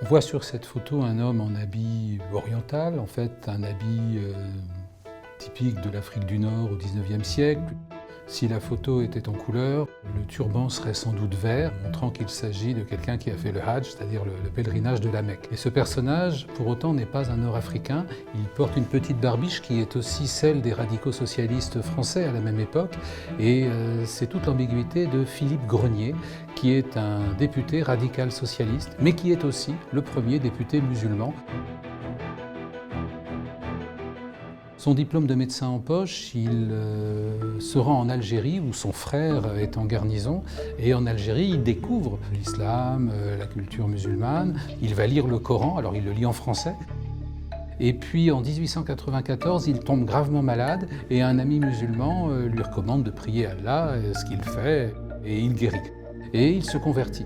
voit sur cette photo un homme en habit oriental, en fait un habit typique de l'Afrique du Nord au XIXe siècle. Si la photo était en couleur, le turban serait sans doute vert, montrant qu'il s'agit de quelqu'un qui a fait le Hajj, c'est-à-dire le pèlerinage de la Mecque. Et ce personnage, pour autant, n'est pas un Nord-Africain. Il porte une petite barbiche qui est aussi celle des radicaux socialistes français à la même époque. Et c'est toute l'ambiguïté de Philippe Grenier, qui est un député radical socialiste, mais qui est aussi le premier député musulman. Son diplôme de médecin en poche, il se rend en Algérie où son frère est en garnison. Et en Algérie, il découvre l'islam, la culture musulmane. Il va lire le Coran, alors il le lit en français. Et puis en 1894, il tombe gravement malade et un ami musulman lui recommande de prier Allah, ce qu'il fait, et il guérit. Et il se convertit.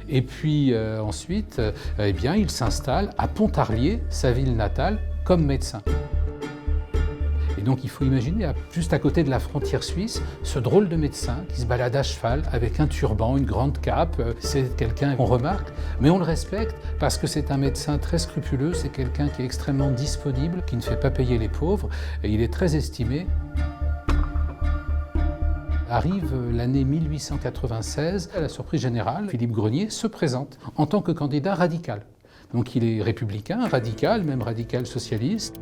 Et puis ensuite, eh bien, il s'installe à Pontarlier, sa ville natale, comme médecin. Et donc il faut imaginer, juste à côté de la frontière suisse, ce drôle de médecin qui se balade à cheval avec un turban, une grande cape. C'est quelqu'un qu'on remarque, mais on le respecte parce que c'est un médecin très scrupuleux, c'est quelqu'un qui est extrêmement disponible, qui ne fait pas payer les pauvres, et il est très estimé. Arrive l'année 1896, à la surprise générale, Philippe Grenier se présente en tant que candidat radical. Donc il est républicain, radical, même radical socialiste.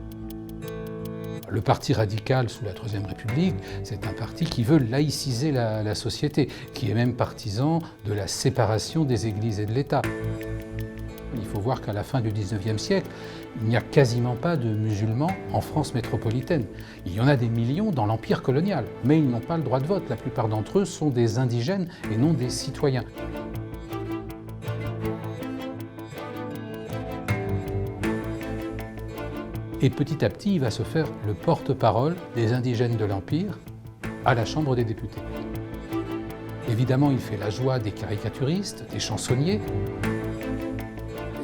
Le parti radical sous la Troisième République, c'est un parti qui veut laïciser la société, qui est même partisan de la séparation des églises et de l'État. Il faut voir qu'à la fin du XIXe siècle, il n'y a quasiment pas de musulmans en France métropolitaine. Il y en a des millions dans l'Empire colonial, mais ils n'ont pas le droit de vote. La plupart d'entre eux sont des indigènes et non des citoyens. Et petit à petit, il va se faire le porte-parole des indigènes de l'Empire à la Chambre des députés. Évidemment, il fait la joie des caricaturistes, des chansonniers.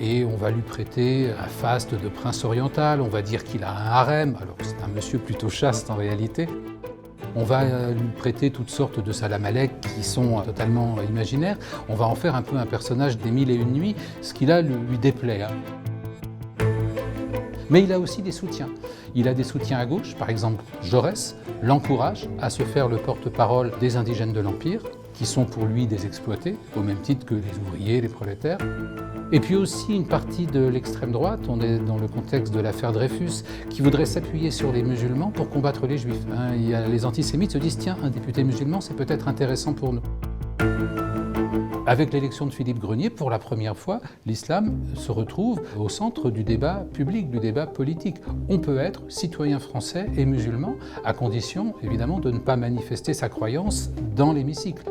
Et on va lui prêter un faste de prince oriental, on va dire qu'il a un harem, alors c'est un monsieur plutôt chaste en réalité. On va lui prêter toutes sortes de salamalek qui sont totalement imaginaires. On va en faire un peu un personnage des Mille et une nuits, ce qui là lui déplaît. Mais il a aussi des soutiens. Il a des soutiens à gauche, par exemple Jaurès l'encourage à se faire le porte-parole des indigènes de l'Empire, qui sont pour lui des exploités, au même titre que les ouvriers, les prolétaires. Et puis aussi une partie de l'extrême droite, on est dans le contexte de l'affaire Dreyfus, qui voudrait s'appuyer sur les musulmans pour combattre les juifs. Les antisémites se disent, tiens, un député musulman, c'est peut-être intéressant pour nous. Avec l'élection de Philippe Grenier, pour la première fois, l'islam se retrouve au centre du débat public, du débat politique. On peut être citoyen français et musulman, à condition, évidemment, de ne pas manifester sa croyance dans l'hémicycle.